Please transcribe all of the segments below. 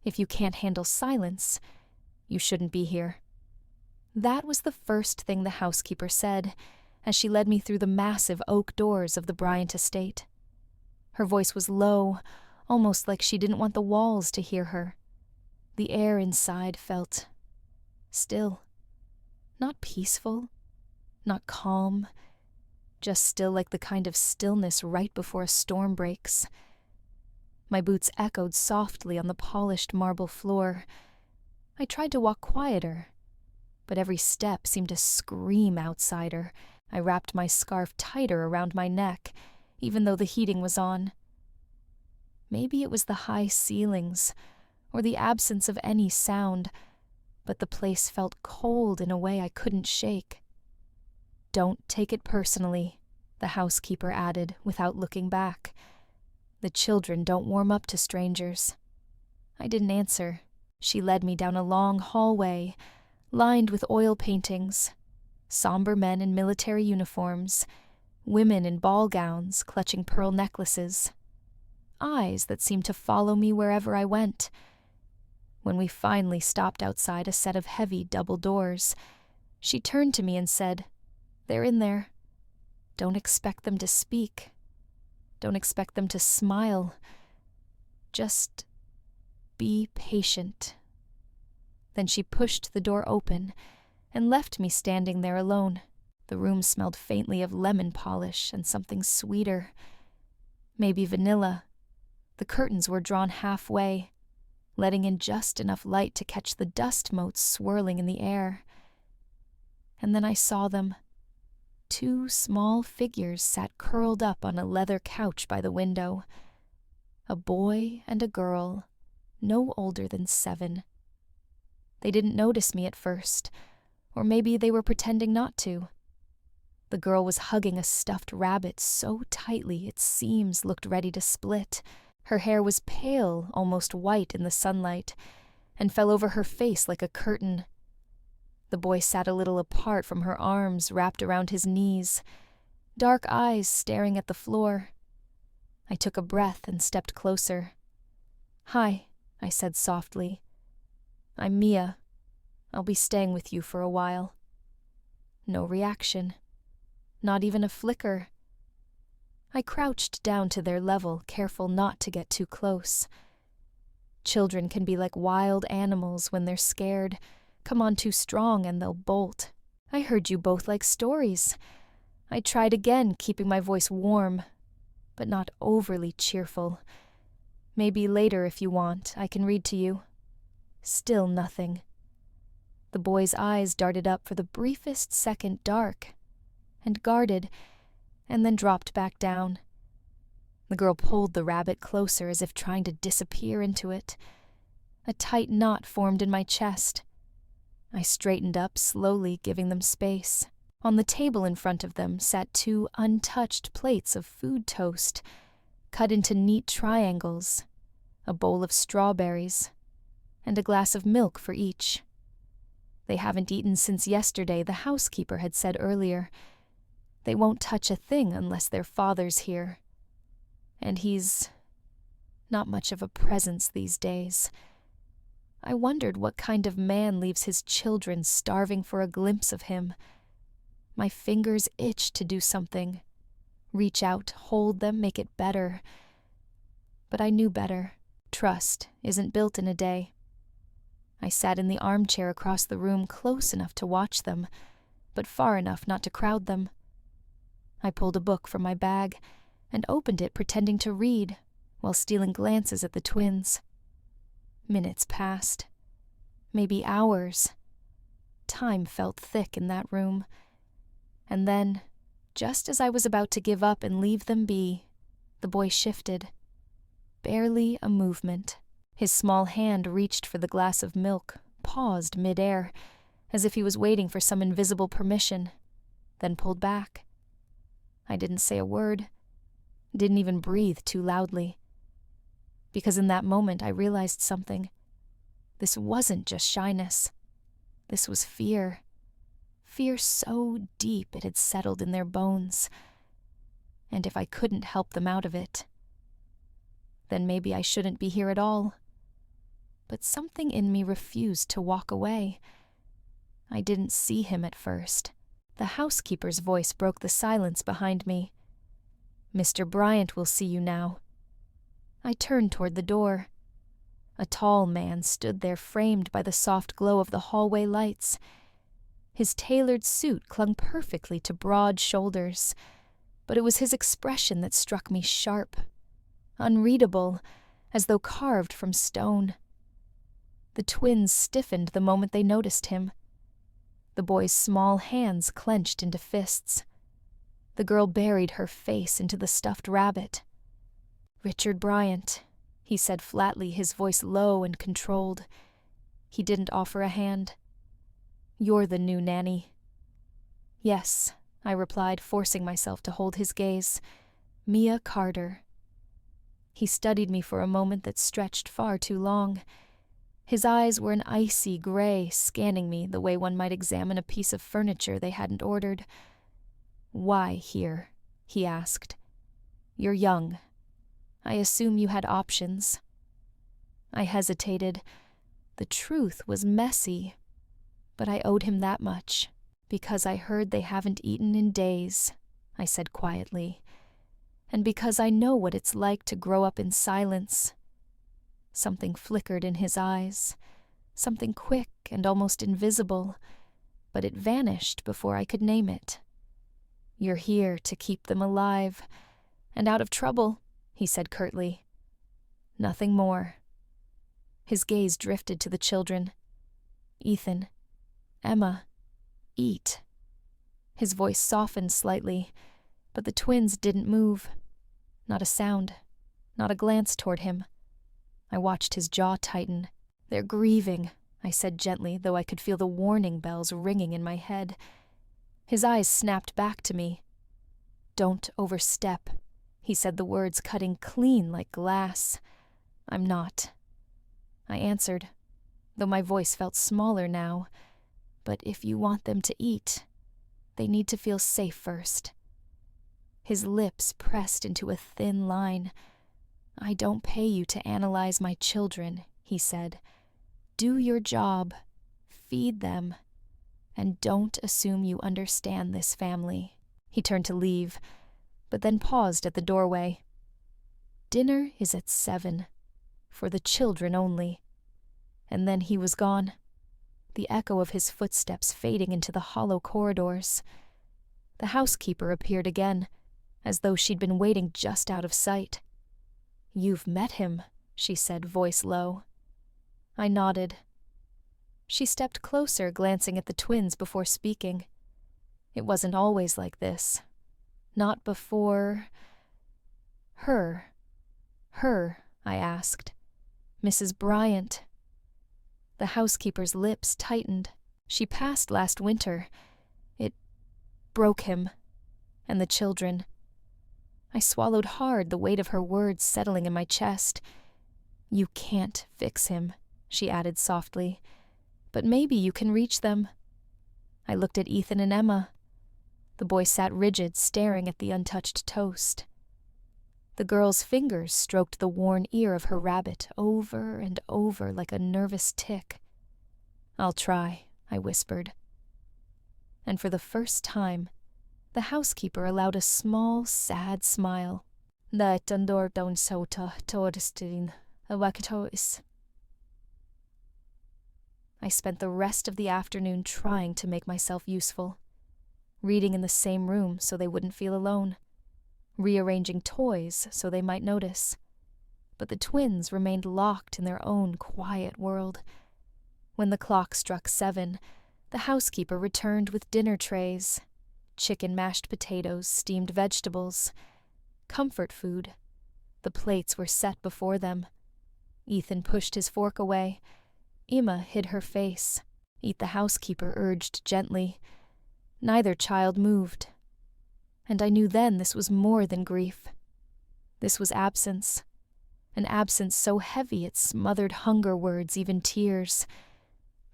If you can't handle silence, you shouldn't be here." That was the first thing the housekeeper said, as she led me through the massive oak doors of the Bryant estate. Her voice was low, almost like she didn't want the walls to hear her. The air inside felt still. Not peaceful, not calm, just still, like the kind of stillness right before a storm breaks. My boots echoed softly on the polished marble floor. I tried to walk quieter, but every step seemed to scream outsider. I wrapped my scarf tighter around my neck, even though the heating was on. Maybe it was the high ceilings, or the absence of any sound, but the place felt cold in a way I couldn't shake. "Don't take it personally," the housekeeper added without looking back. "The children don't warm up to strangers." I didn't answer. She led me down a long hallway, lined with oil paintings, somber men in military uniforms, women in ball gowns clutching pearl necklaces, eyes that seemed to follow me wherever I went. When we finally stopped outside a set of heavy double doors, she turned to me and said, "They're in there. Don't expect them to speak. Don't expect them to smile. Just be patient." Then she pushed the door open and left me standing there alone. The room smelled faintly of lemon polish and something sweeter. Maybe vanilla. The curtains were drawn halfway, letting in just enough light to catch the dust motes swirling in the air. And then I saw them. 2 small figures sat curled up on a leather couch by the window. A boy and a girl, no older than 7. They didn't notice me at first, or maybe they were pretending not to. The girl was hugging a stuffed rabbit so tightly its seams looked ready to split. Her hair was pale, almost white in the sunlight, and fell over her face like a curtain. The boy sat a little apart from her arms wrapped around his knees, dark eyes staring at the floor. I took a breath and stepped closer. "Hi," I said softly. "I'm Mia. I'll be staying with you for a while." No reaction. Not even a flicker. I crouched down to their level, careful not to get too close. Children can be like wild animals when they're scared. Come on too strong and they'll bolt. "I heard you both like stories." I tried again, keeping my voice warm, but not overly cheerful. "Maybe later if you want, I can read to you." Still nothing. The boy's eyes darted up for the briefest second dark, and guarded, and then dropped back down. The girl pulled the rabbit closer as if trying to disappear into it. A tight knot formed in my chest. I straightened up slowly, giving them space. On the table in front of them sat 2 untouched plates of food toast, cut into neat triangles, a bowl of strawberries, and a glass of milk for each. They haven't eaten since yesterday, the housekeeper had said earlier. They won't touch a thing unless their father's here. And he's not much of a presence these days. I wondered what kind of man leaves his children starving for a glimpse of him. My fingers itched to do something. Reach out, hold them, make it better. But I knew better. Trust isn't built in a day. I sat in the armchair across the room, close enough to watch them, but far enough not to crowd them. I pulled a book from my bag and opened it, pretending to read, while stealing glances at the twins. Minutes passed. Maybe hours. Time felt thick in that room. And then, just as I was about to give up and leave them be, the boy shifted. Barely a movement. His small hand reached for the glass of milk, paused mid-air, as if he was waiting for some invisible permission, then pulled back. I didn't say a word, didn't even breathe too loudly. Because in that moment I realized something. This wasn't just shyness. This was fear. Fear so deep it had settled in their bones. And if I couldn't help them out of it, then maybe I shouldn't be here at all. but something in me refused to walk away. I didn't see him at first. The housekeeper's voice broke the silence behind me. "Mr. Bryant will see you now." I turned toward the door. A tall man stood there, framed by the soft glow of the hallway lights. His tailored suit clung perfectly to broad shoulders, but it was his expression that struck me sharp, unreadable, as though carved from stone. The twins stiffened the moment they noticed him. The boy's small hands clenched into fists. The girl buried her face into the stuffed rabbit. "Richard Bryant," he said flatly, his voice low and controlled. He didn't offer a hand. "You're the new nanny." "Yes," I replied, forcing myself to hold his gaze. "Mia Carter." He studied me for a moment that stretched far too long. His eyes were an icy gray, scanning me the way one might examine a piece of furniture they hadn't ordered. "Why here?" he asked. "You're young. I assume you had options." I hesitated. The truth was messy, but I owed him that much. "Because I heard they haven't eaten in days," I said quietly, "and because I know what it's like to grow up in silence." Something flickered in his eyes, something quick and almost invisible, but it vanished before I could name it. "You're here to keep them alive and out of trouble," he said curtly. Nothing more. His gaze drifted to the children. "Ethan, Emma, eat." His voice softened slightly, but the twins didn't move. Not a sound, not a glance toward him. I watched his jaw tighten. "They're grieving," I said gently, though I could feel the warning bells ringing in my head. His eyes snapped back to me. "Don't overstep," he said, the words cutting clean like glass. "I'm not." I answered, though my voice felt smaller now. "But if you want them to eat, they need to feel safe first." His lips pressed into a thin line. "I don't pay you to analyze my children," he said. "Do your job, feed them, and don't assume you understand this family." He turned to leave, but then paused at the doorway. "Dinner is at 7, for the children only." And then he was gone, the echo of his footsteps fading into the hollow corridors. The housekeeper appeared again, as though she'd been waiting just out of sight. "You've met him," she said, voice low. I nodded. She stepped closer, glancing at the twins before speaking. It wasn't always like this. Not before... Her, I asked. "Mrs. Bryant." The housekeeper's lips tightened. "She passed last winter. It broke him. And the children." I swallowed hard, the weight of her words settling in my chest. "You can't fix him," she added softly. "But maybe you can reach them." I looked at Ethan and Emma. The boy sat rigid, staring at the untouched toast. The girl's fingers stroked the worn ear of her rabbit over and over like a nervous tick. "I'll try," I whispered. And for the first time, the housekeeper allowed a small, sad smile. I spent the rest of the afternoon trying to make myself useful, reading in the same room so they wouldn't feel alone, rearranging toys so they might notice. But the twins remained locked in their own quiet world. When the clock struck 7, the housekeeper returned with dinner trays: chicken, mashed potatoes, steamed vegetables, comfort food. The plates were set before them. Ethan pushed his fork away. Emma hid her face. "Eat," the housekeeper urged gently. Neither child moved. And I knew then this was more than grief. This was absence. An absence so heavy it smothered hunger words, even tears.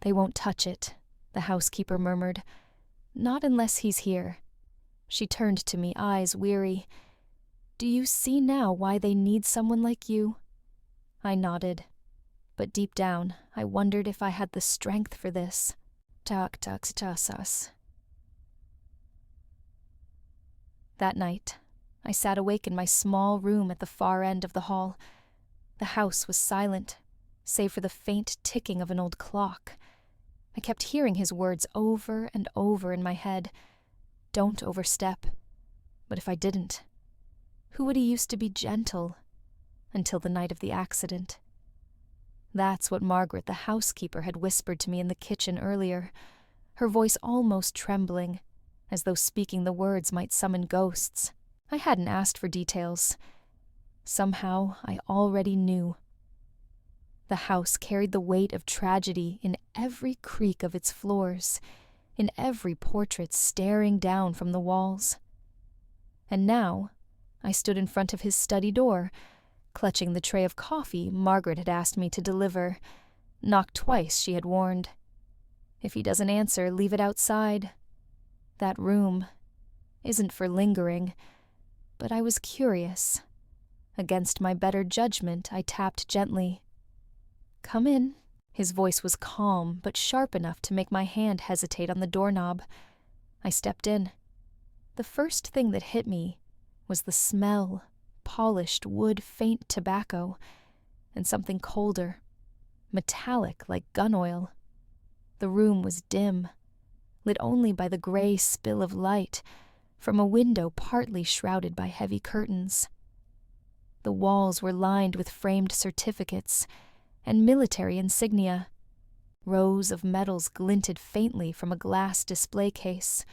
"They won't touch it," the housekeeper murmured. "Not unless he's here." She turned to me, eyes weary. "Do you see now why they need someone like you?" I nodded. But deep down, I wondered if I had the strength for this. Tak tak tasas. That night, I sat awake in my small room at the far end of the hall. The house was silent, save for the faint ticking of an old clock. I kept hearing his words over and over in my head. Don't overstep. But if I didn't, who would he used to be gentle? Until the night of the accident. That's what Margaret, the housekeeper, had whispered to me in the kitchen earlier, her voice almost trembling, as though speaking the words might summon ghosts. I hadn't asked for details. Somehow, I already knew. The house carried the weight of tragedy in every creak of its floors, in every portrait staring down from the walls. And now, I stood in front of his study door, clutching the tray of coffee Margaret had asked me to deliver. Knock twice, she had warned. If he doesn't answer, leave it outside. That room isn't for lingering, but I was curious. Against my better judgment, I tapped gently. Come in. His voice was calm, but sharp enough to make my hand hesitate on the doorknob. I stepped in. The first thing that hit me was the smell, polished wood, faint tobacco, and something colder, metallic like gun oil. The room was dim, lit only by the gray spill of light from a window partly shrouded by heavy curtains. The walls were lined with framed certificates and military insignia. Rows of medals glinted faintly from a glass display case.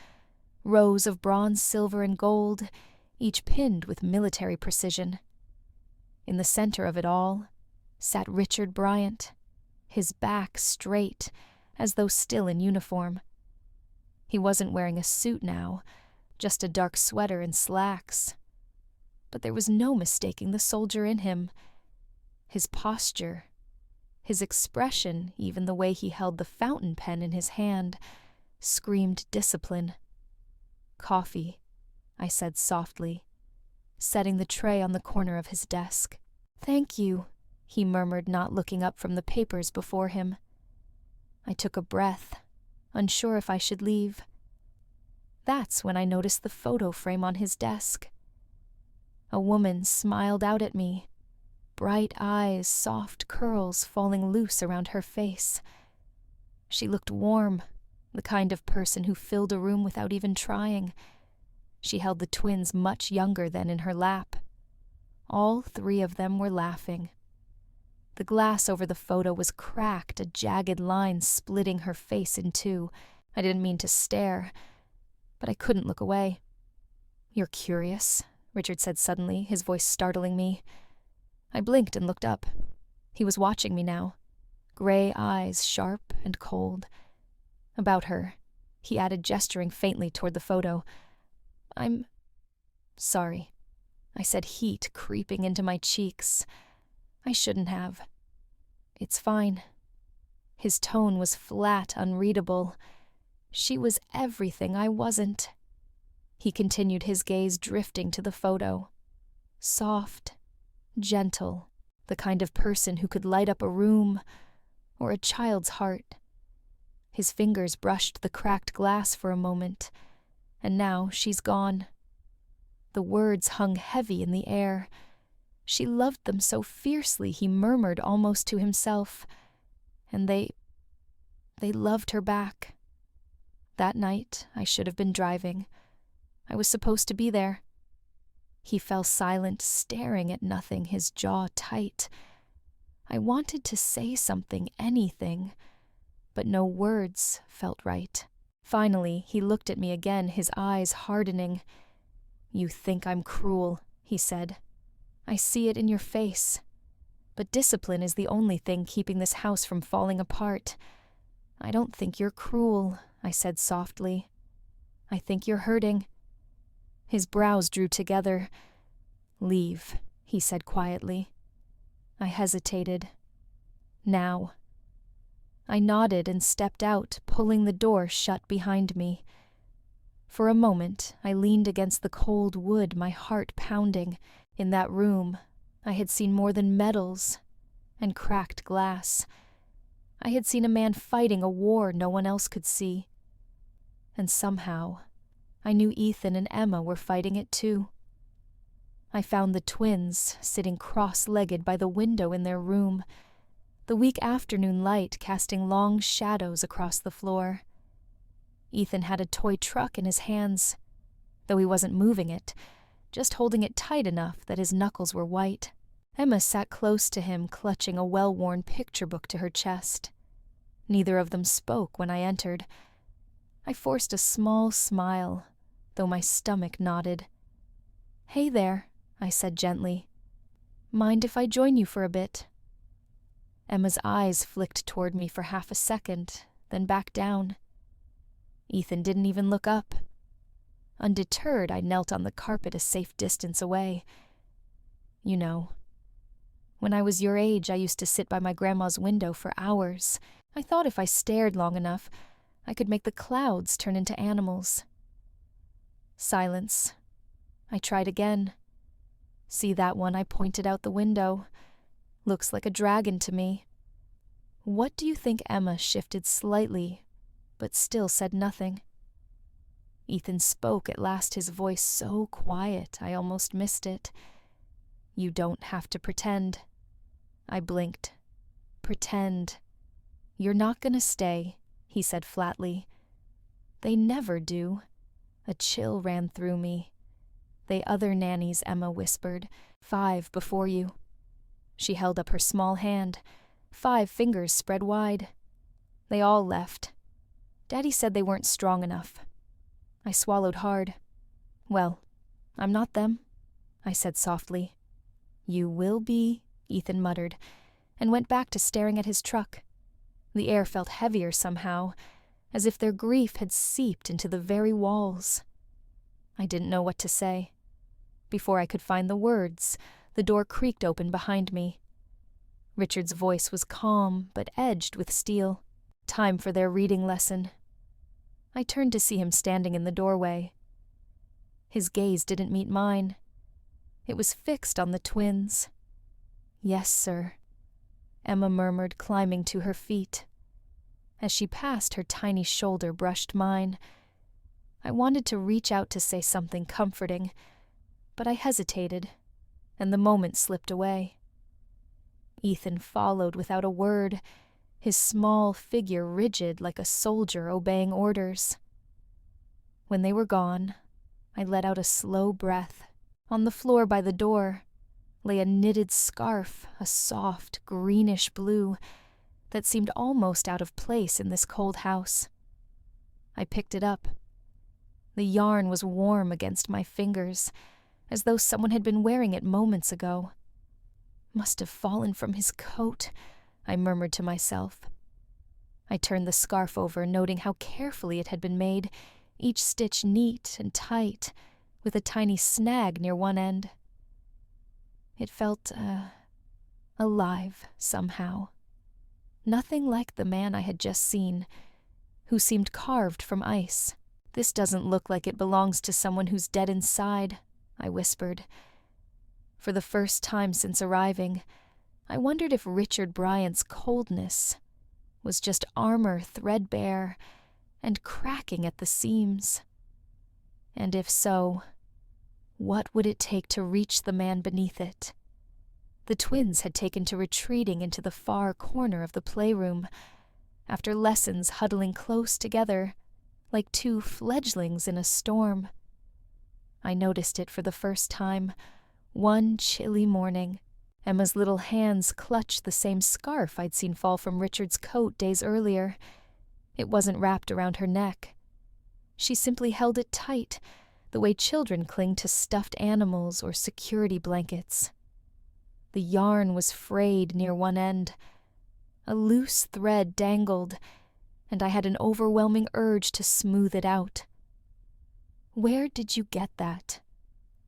Rows of bronze, silver, and gold, each pinned with military precision. In the center of it all sat Richard Bryant, his back straight, as though still in uniform. He wasn't wearing a suit now, just a dark sweater and slacks. But there was no mistaking the soldier in him. His posture, his expression, even the way he held the fountain pen in his hand, screamed discipline. Coffee, I said softly, setting the tray on the corner of his desk. Thank you, he murmured, not looking up from the papers before him. I took a breath, unsure if I should leave. That's when I noticed the photo frame on his desk. A woman smiled out at me, bright eyes, soft curls falling loose around her face. She looked warm, the kind of person who filled a room without even trying. She held the twins much younger than in her lap. All three of them were laughing. The glass over the photo was cracked, a jagged line splitting her face in two. I didn't mean to stare, but I couldn't look away. You're curious, Richard said suddenly, his voice startling me. I blinked and looked up. He was watching me now, gray eyes sharp and cold. About her, he added, gesturing faintly toward the photo. I'm sorry, I said, heat creeping into my cheeks. I shouldn't have. It's fine. His tone was flat, unreadable. She was everything I wasn't. He continued, his gaze drifting to the photo. Soft, gentle, the kind of person who could light up a room or a child's heart. His fingers brushed the cracked glass for a moment, and now she's gone. The words hung heavy in the air. She loved them so fiercely, he murmured almost to himself, and they loved her back. That night, I should have been driving. I was supposed to be there. He fell silent, staring at nothing, his jaw tight. I wanted to say something, anything, but no words felt right. Finally, he looked at me again, his eyes hardening. You think I'm cruel, he said. I see it in your face. But discipline is the only thing keeping this house from falling apart. I don't think you're cruel, I said softly. I think you're hurting. His brows drew together. Leave, he said quietly. I hesitated. Now. I nodded and stepped out, pulling the door shut behind me. For a moment, I leaned against the cold wood, my heart pounding. In that room, I had seen more than medals, and cracked glass. I had seen a man fighting a war no one else could see. And somehow, I knew Ethan and Emma were fighting it too. I found the twins sitting cross-legged by the window in their room, the weak afternoon light casting long shadows across the floor. Ethan had a toy truck in his hands, though he wasn't moving it, just holding it tight enough that his knuckles were white. Emma sat close to him, clutching a well-worn picture book to her chest. Neither of them spoke when I entered. I forced a small smile, though my stomach nodded. "Hey there," I said gently. "Mind if I join you for a bit?" Emma's eyes flicked toward me for half a second, then back down. Ethan didn't even look up. Undeterred, I knelt on the carpet a safe distance away. You know, when I was your age, I used to sit by my grandma's window for hours. I thought if I stared long enough, I could make the clouds turn into animals. Silence. I tried again. "See that one I pointed out the window? Looks like a dragon to me." What do you think? Emma shifted slightly, but still said nothing. Ethan spoke at last, his voice so quiet I almost missed it. "You don't have to pretend." I blinked. "Pretend. You're not gonna stay," he said flatly. "They never do." A chill ran through me. "They other nannies," Emma whispered. "5 before you." She held up her small hand, 5 fingers spread wide. "They all left. Daddy said they weren't strong enough." I swallowed hard. "Well, I'm not them," I said softly. "You will be," Ethan muttered, and went back to staring at his truck. The air felt heavier somehow, as if their grief had seeped into the very walls. I didn't know what to say. Before I could find the words, the door creaked open behind me. Richard's voice was calm, but edged with steel. Time for their reading lesson. I turned to see him standing in the doorway. His gaze didn't meet mine. It was fixed on the twins. "Yes, sir," Emma murmured, climbing to her feet. As she passed, her tiny shoulder brushed mine. I wanted to reach out to say something comforting, but I hesitated, and the moment slipped away. Ethan followed without a word, his small figure rigid like a soldier obeying orders. When they were gone, I let out a slow breath. On the floor by the door lay a knitted scarf, a soft, greenish blue, that seemed almost out of place in this cold house. I picked it up. The yarn was warm against my fingers, as though someone had been wearing it moments ago. "Must have fallen from his coat," I murmured to myself. I turned the scarf over, noting how carefully it had been made, each stitch neat and tight, with a tiny snag near one end. It felt, alive somehow. Nothing like the man I had just seen, who seemed carved from ice. "This doesn't look like it belongs to someone who's dead inside," I whispered. For the first time since arriving, I wondered if Richard Bryant's coldness was just armor threadbare and cracking at the seams. And if so, what would it take to reach the man beneath it? The twins had taken to retreating into the far corner of the playroom, after lessons huddling close together, like 2 fledglings in a storm. I noticed it for the first time, one chilly morning. Emma's little hands clutched the same scarf I'd seen fall from Richard's coat days earlier. It wasn't wrapped around her neck. She simply held it tight, the way children cling to stuffed animals or security blankets. The yarn was frayed near one end. A loose thread dangled, and I had an overwhelming urge to smooth it out. "Where did you get that?"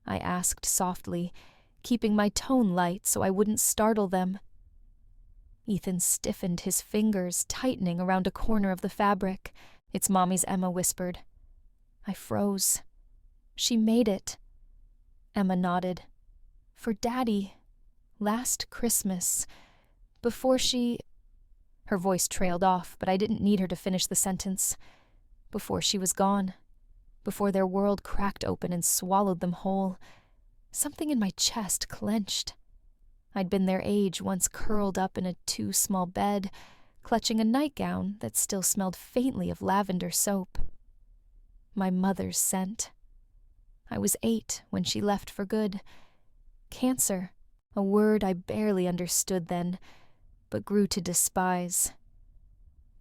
I asked softly, keeping my tone light so I wouldn't startle them. Ethan stiffened, his fingers tightening around a corner of the fabric. "It's Mommy's," Emma whispered. I froze. "She made it." Emma nodded. "For Daddy. Last Christmas. Before she... Her voice trailed off, but I didn't need her to finish the sentence. Before she was gone. Before their world cracked open and swallowed them whole. Something in my chest clenched. I'd been their age, once curled up in a too-small bed, clutching a nightgown that still smelled faintly of lavender soap. My mother's scent. I was 8 when she left for good. Cancer, a word I barely understood then, but grew to despise.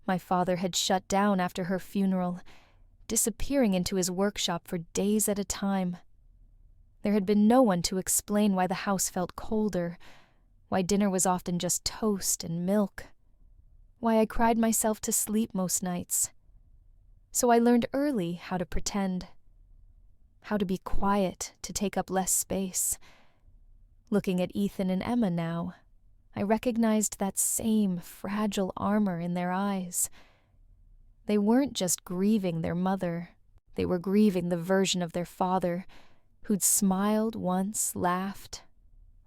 My father had shut down after her funeral, disappearing into his workshop for days at a time. There had been no one to explain why the house felt colder, why dinner was often just toast and milk, why I cried myself to sleep most nights. So I learned early how to pretend, how to be quiet to take up less space. Looking at Ethan and Emma now, I recognized that same fragile armor in their eyes. They weren't just grieving their mother, they were grieving the version of their father who'd smiled once, laughed,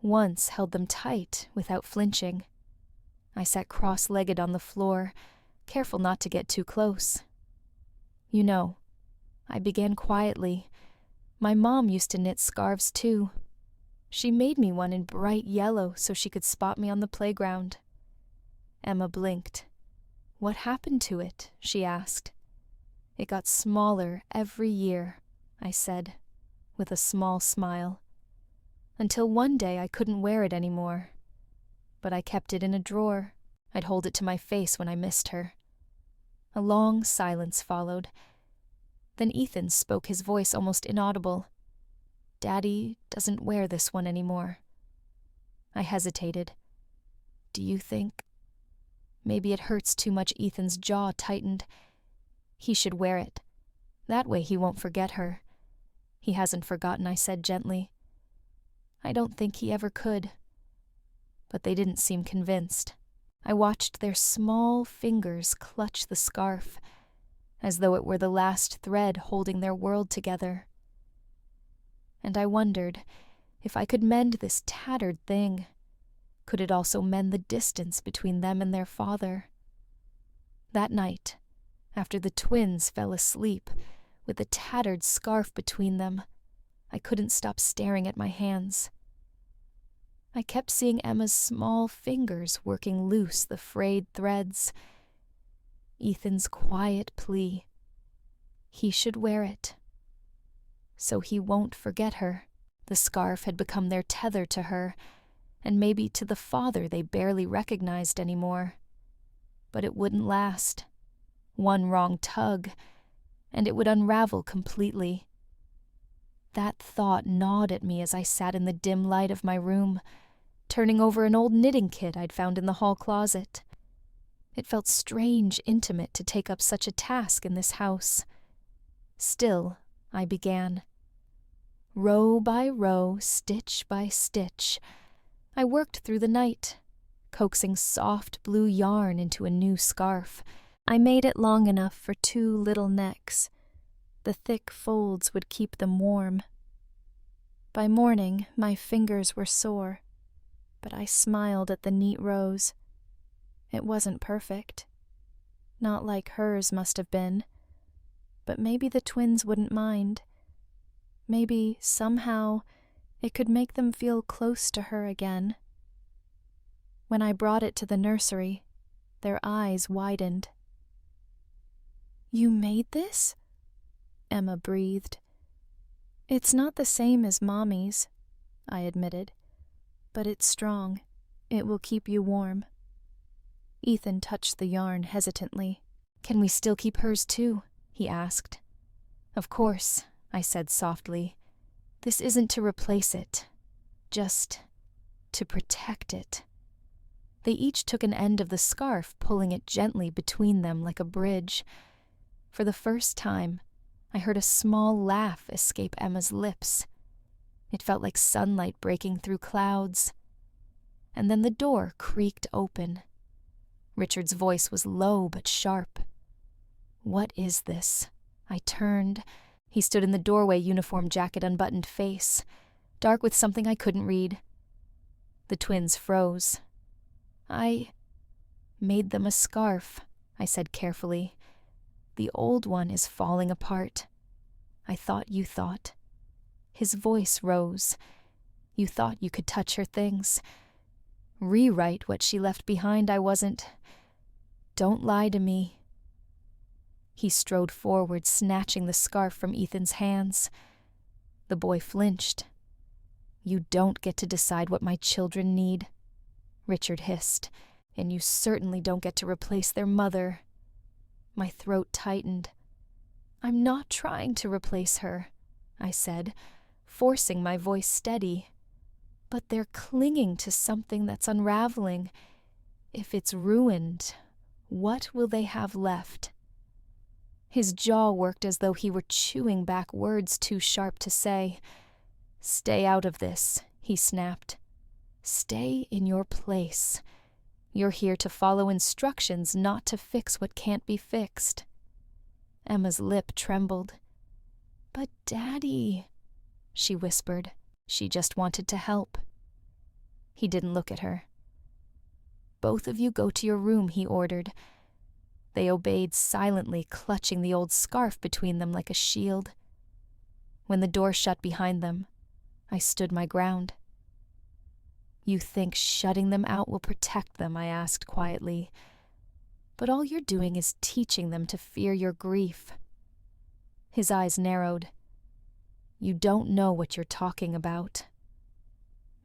once held them tight without flinching. I sat cross-legged on the floor, careful not to get too close. You know, I began quietly. My mom used to knit scarves too. She made me one in bright yellow so she could spot me on the playground. Emma blinked. "What happened to it?" she asked. "It got smaller every year," I said, with a small smile. Until one day I couldn't wear it anymore. But I kept it in a drawer. I'd hold it to my face when I missed her. A long silence followed. Then Ethan spoke, his voice almost inaudible. "Daddy doesn't wear this one anymore." I hesitated. "Do you think?" Maybe it hurts too much. Ethan's jaw tightened. "He should wear it. That way he won't forget her." "He hasn't forgotten," I said gently. "I don't think he ever could." But they didn't seem convinced. I watched their small fingers clutch the scarf, as though it were the last thread holding their world together. And I wondered, if I could mend this tattered thing, could it also mend the distance between them and their father? That night, after the twins fell asleep, with the tattered scarf between them, I couldn't stop staring at my hands. I kept seeing Emma's small fingers working loose the frayed threads. Ethan's quiet plea. He should wear it. So he won't forget her. The scarf had become their tether to her, and maybe to the father they barely recognized anymore. But it wouldn't last. One wrong tug, and it would unravel completely. That thought gnawed at me as I sat in the dim light of my room, turning over an old knitting kit I'd found in the hall closet. It felt strange, intimate to take up such a task in this house. Still, I began. Row by row, stitch by stitch, I worked through the night, coaxing soft blue yarn into a new scarf. I made it long enough for 2 little necks. The thick folds would keep them warm. By morning, my fingers were sore, but I smiled at the neat rows. It wasn't perfect. Not like hers must have been. But maybe the twins wouldn't mind. Maybe, somehow, it could make them feel close to her again. When I brought it to the nursery, their eyes widened. "You made this?" Emma breathed. "It's not the same as Mommy's," I admitted, "but it's strong. It will keep you warm." Ethan touched the yarn hesitantly. "Can we still keep hers too?" he asked. "Of course," I said softly. "This isn't to replace it, just to protect it." They each took an end of the scarf, pulling it gently between them like a bridge. For the first time, I heard a small laugh escape Emma's lips. It felt like sunlight breaking through clouds. And then the door creaked open. Richard's voice was low but sharp. "What is this?" I turned. He stood in the doorway, uniform jacket, unbuttoned face, dark with something I couldn't read. The twins froze. I made them a scarf, I said carefully. The old one is falling apart. I thought you thought. His voice rose. You thought you could touch her things. Rewrite what she left behind. I wasn't. Don't lie to me. He strode forward, snatching the scarf from Ethan's hands. The boy flinched. You don't get to decide what my children need, Richard hissed, and you certainly don't get to replace their mother. My throat tightened. I'm not trying to replace her, I said, forcing my voice steady. But they're clinging to something that's unraveling. If it's ruined, what will they have left? His jaw worked as though he were chewing back words too sharp to say. Stay out of this, he snapped. Stay in your place. You're here to follow instructions, not to fix what can't be fixed. Emma's lip trembled. But Daddy, she whispered. She just wanted to help. He didn't look at her. Both of you go to your room, he ordered. They obeyed silently, clutching the old scarf between them like a shield. When the door shut behind them, I stood my ground. You think shutting them out will protect them, I asked quietly. But all you're doing is teaching them to fear your grief. His eyes narrowed. You don't know what you're talking about.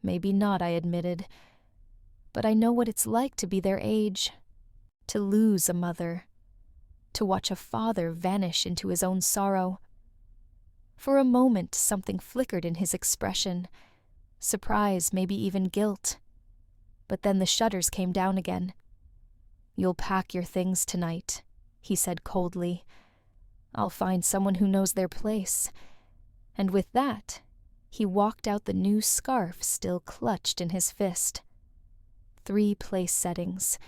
Maybe not, I admitted. But I know what it's like to be their age. To lose a mother. To watch a father vanish into his own sorrow. For a moment, something flickered in his expression. Surprise, maybe even guilt. But then the shutters came down again. You'll pack your things tonight, he said coldly. I'll find someone who knows their place. And with that, he walked out, the new scarf still clutched in his fist. 3 place settings.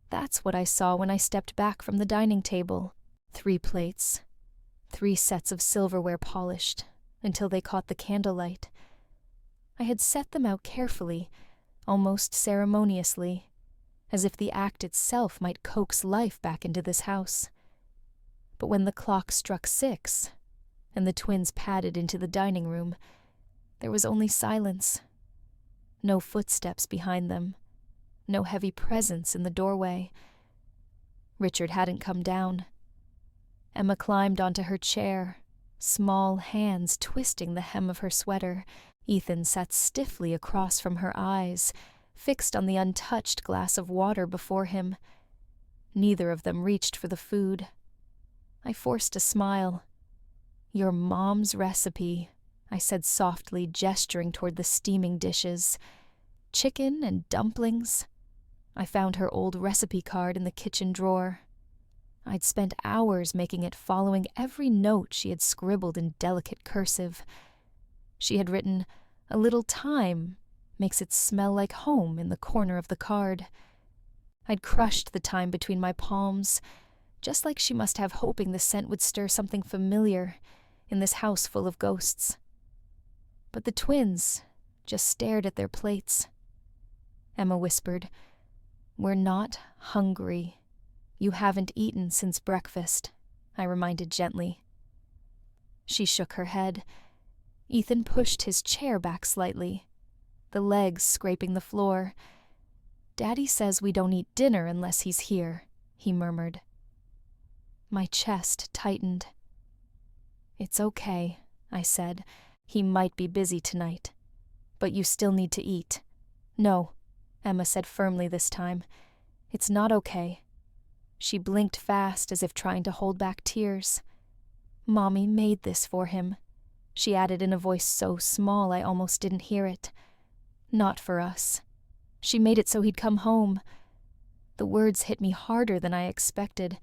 That's what I saw when I stepped back from the dining table. 3 plates. 3 sets of silverware polished, until they caught the candlelight. I had set them out carefully, almost ceremoniously, as if the act itself might coax life back into this house. But when the clock struck 6, and the twins padded into the dining room, there was only silence. No footsteps behind them. No heavy presence in the doorway. Richard hadn't come down. Emma climbed onto her chair, small hands twisting the hem of her sweater. Ethan sat stiffly across from her eyes, fixed on the untouched glass of water before him. Neither of them reached for the food. I forced a smile. Your mom's recipe, I said softly, gesturing toward the steaming dishes. Chicken and dumplings. I found her old recipe card in the kitchen drawer. I'd spent hours making it, following every note she had scribbled in delicate cursive. She had written, "A little thyme makes it smell like home," in the corner of the card. I'd crushed the thyme between my palms, just like she must have, hoping the scent would stir something familiar in this house full of ghosts. But the twins just stared at their plates. Emma whispered, "We're not hungry. You haven't eaten since breakfast," I reminded gently. She shook her head. Ethan pushed his chair back slightly, the legs scraping the floor. "Daddy says we don't eat dinner unless he's here," he murmured. My chest tightened. "It's okay," I said. "He might be busy tonight. But you still need to eat." "No," Emma said firmly this time. "It's not okay." She blinked fast, as if trying to hold back tears. "Mommy made this for him," she added in a voice so small I almost didn't hear it. "Not for us. She made it so he'd come home." The words hit me harder than I expected.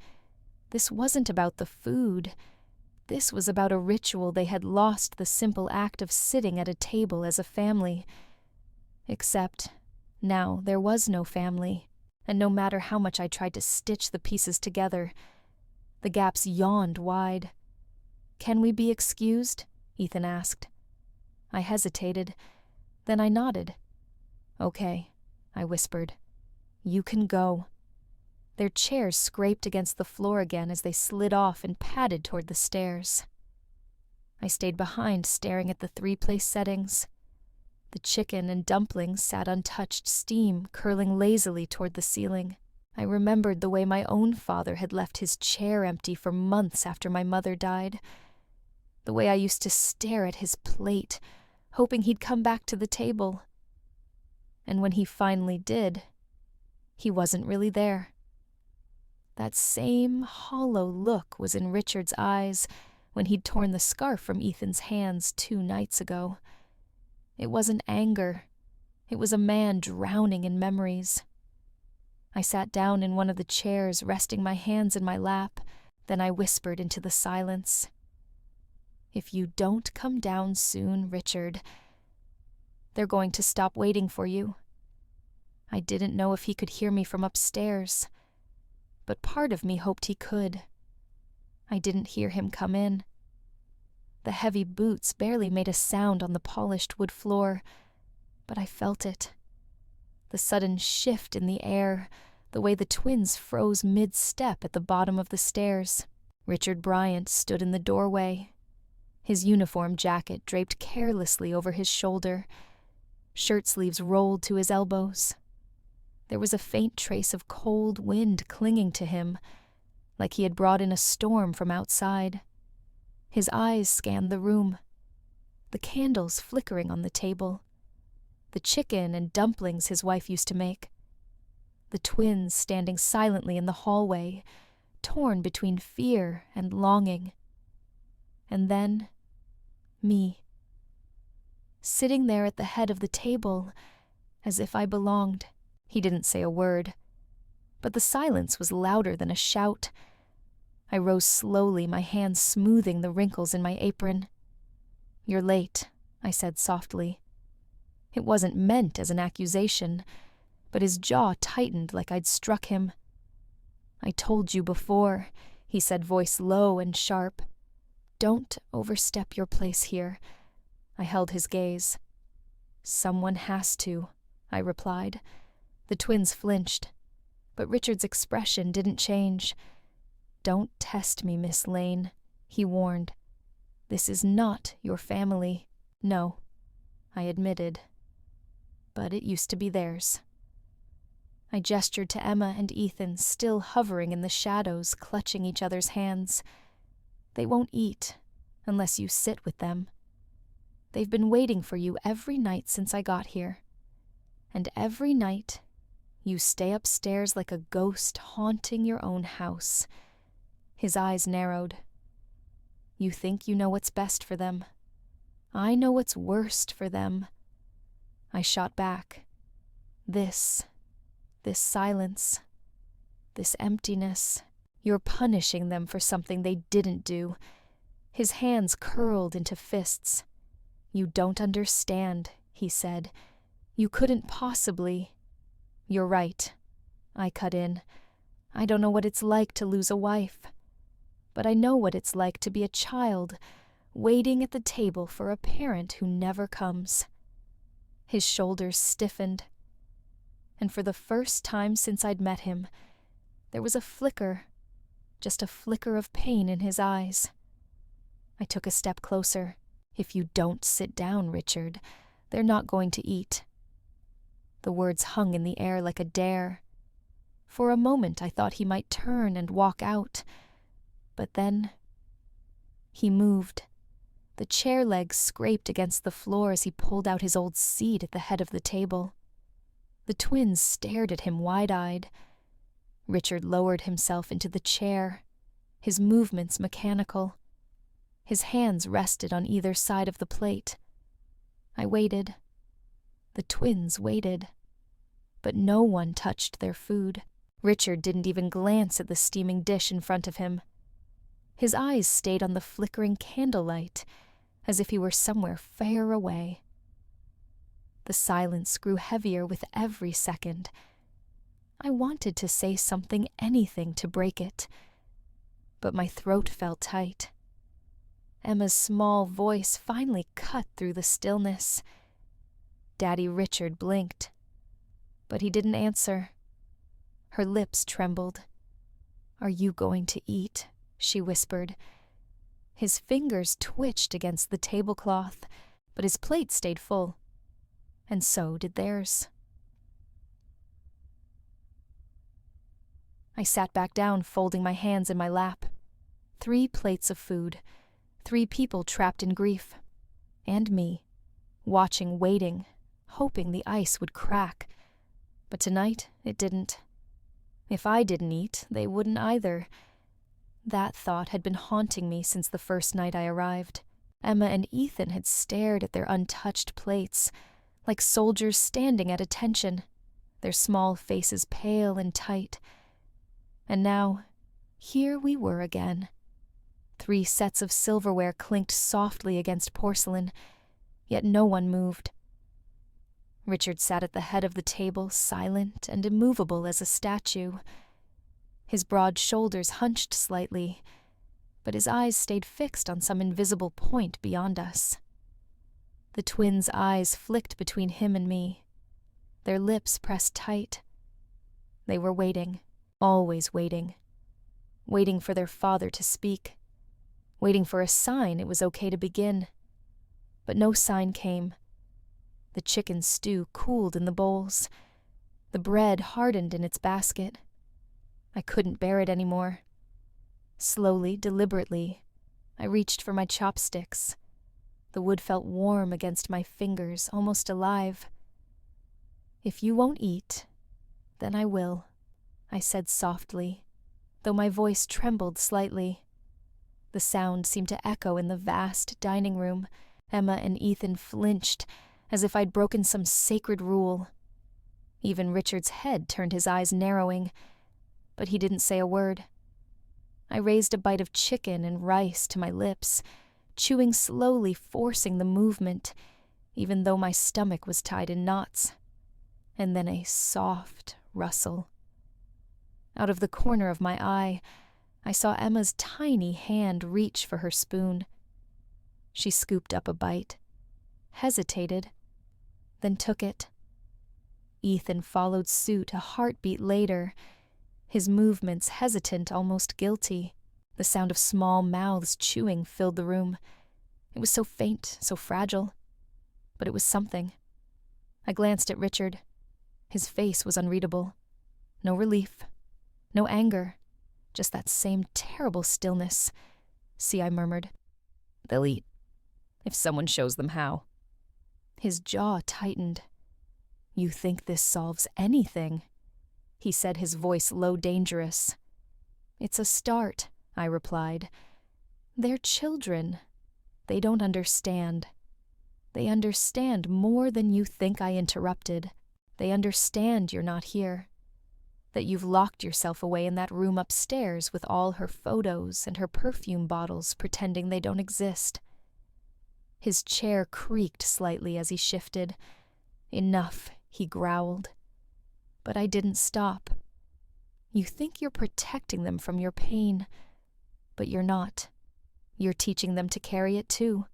This wasn't about the food. This was about a ritual they had lost, the simple act of sitting at a table as a family. Except, now there was no family, and no matter how much I tried to stitch the pieces together, the gaps yawned wide. "Can we be excused?" Ethan asked. I hesitated. Then I nodded. "Okay," I whispered. You can go." Their chairs scraped against the floor again as they slid off and padded toward the stairs. I stayed behind, staring at the 3-place settings. The chicken and dumplings sat untouched, steam curling lazily toward the ceiling. I remembered the way my own father had left his chair empty for months after my mother died. The way I used to stare at his plate, hoping he'd come back to the table. And when he finally did, he wasn't really there. That same hollow look was in Richard's eyes when he'd torn the scarf from Ethan's hands 2 nights ago. It wasn't anger. It was a man drowning in memories. I sat down in one of the chairs, resting my hands in my lap. Then I whispered into the silence, "If you don't come down soon, Richard, they're going to stop waiting for you." I didn't know if he could hear me from upstairs, but part of me hoped he could. I didn't hear him come in. The heavy boots barely made a sound on the polished wood floor, but I felt it. The sudden shift in the air, the way the twins froze mid-step at the bottom of the stairs. Richard Bryant stood in the doorway, his uniform jacket draped carelessly over his shoulder, shirt sleeves rolled to his elbows. There was a faint trace of cold wind clinging to him, like he had brought in a storm from outside. His eyes scanned the room, the candles flickering on the table, the chicken and dumplings his wife used to make, the twins standing silently in the hallway, torn between fear and longing. And then, me, sitting there at the head of the table, as if I belonged. He didn't say a word, but the silence was louder than a shout. I rose slowly, my hands smoothing the wrinkles in my apron. "You're late," I said softly. It wasn't meant as an accusation, but his jaw tightened like I'd struck him. "I told you before," he said, voice low and sharp. "Don't overstep your place here." I held his gaze. "Someone has to," I replied. The twins flinched, but Richard's expression didn't change. "Don't test me, Miss Lane," he warned. "This is not your family." "No," I admitted, "but it used to be theirs." I gestured to Emma and Ethan, still hovering in the shadows, clutching each other's hands. "They won't eat unless you sit with them. They've been waiting for you every night since I got here. And every night, you stay upstairs like a ghost haunting your own house." His eyes narrowed. "You think you know what's best for them. I know what's worst for them." I shot back. This silence, this emptiness. You're punishing them for something they didn't do." His hands curled into fists. "You don't understand," he said. "You couldn't possibly—" "You're right," I cut in. "I don't know what it's like to lose a wife, but I know what it's like to be a child, waiting at the table for a parent who never comes." His shoulders stiffened, and for the first time since I'd met him, there was a flicker, just a flicker of pain in his eyes. I took a step closer. "If you don't sit down, Richard, they're not going to eat." The words hung in the air like a dare. For a moment I thought he might turn and walk out, but then he moved. The chair legs scraped against the floor as he pulled out his old seat at the head of the table. The twins stared at him wide-eyed. Richard lowered himself into the chair, his movements mechanical. His hands rested on either side of the plate. I waited. The twins waited, but no one touched their food. Richard didn't even glance at the steaming dish in front of him. His eyes stayed on the flickering candlelight, as if he were somewhere far away. The silence grew heavier with every second. I wanted to say something, anything to break it, but my throat felt tight. Emma's small voice finally cut through the stillness. Daddy Richard blinked, but he didn't answer. Her lips trembled. "Are you going to eat?" she whispered. His fingers twitched against the tablecloth, but his plate stayed full. And so did theirs. I sat back down, folding my hands in my lap. 3 plates of food, 3 people trapped in grief. And me, watching, waiting, hoping the ice would crack. But tonight, it didn't. If I didn't eat, they wouldn't either. That thought had been haunting me since the first night I arrived. Emma and Ethan had stared at their untouched plates, like soldiers standing at attention, their small faces pale and tight. And now, here we were again. 3 sets of silverware clinked softly against porcelain, yet no one moved. Richard sat at the head of the table, silent and immovable as a statue. His broad shoulders hunched slightly, but his eyes stayed fixed on some invisible point beyond us. The twins' eyes flicked between him and me, their lips pressed tight. They were waiting, always waiting, waiting for their father to speak, waiting for a sign it was okay to begin. But no sign came. The chicken stew cooled in the bowls. The bread hardened in its basket. I couldn't bear it anymore. Slowly, deliberately, I reached for my chopsticks. The wood felt warm against my fingers, almost alive. "If you won't eat, then I will," I said softly, though my voice trembled slightly. The sound seemed to echo in the vast dining room. Emma and Ethan flinched, as if I'd broken some sacred rule. Even Richard's head turned, his eyes narrowing, but he didn't say a word. I raised a bite of chicken and rice to my lips, chewing slowly, forcing the movement, even though my stomach was tied in knots. And then a soft rustle. Out of the corner of my eye, I saw Emma's tiny hand reach for her spoon. She scooped up a bite, hesitated, then took it. Ethan followed suit a heartbeat later, his movements hesitant, almost guilty. The sound of small mouths chewing filled the room. It was so faint, so fragile, but it was something. I glanced at Richard. His face was unreadable. No relief, no anger, just that same terrible stillness. "See," I murmured. "They'll eat, if someone shows them how." His jaw tightened. "You think this solves anything?" he said, his voice low, dangerous. "It's a start," I replied. "They're children. They don't understand. They understand more than you think." I interrupted. "They understand you're not here, that you've locked yourself away in that room upstairs with all her photos and her perfume bottles, pretending they don't exist." His chair creaked slightly as he shifted. "Enough," he growled. But I didn't stop. "You think you're protecting them from your pain, but you're not. You're teaching them to carry it too."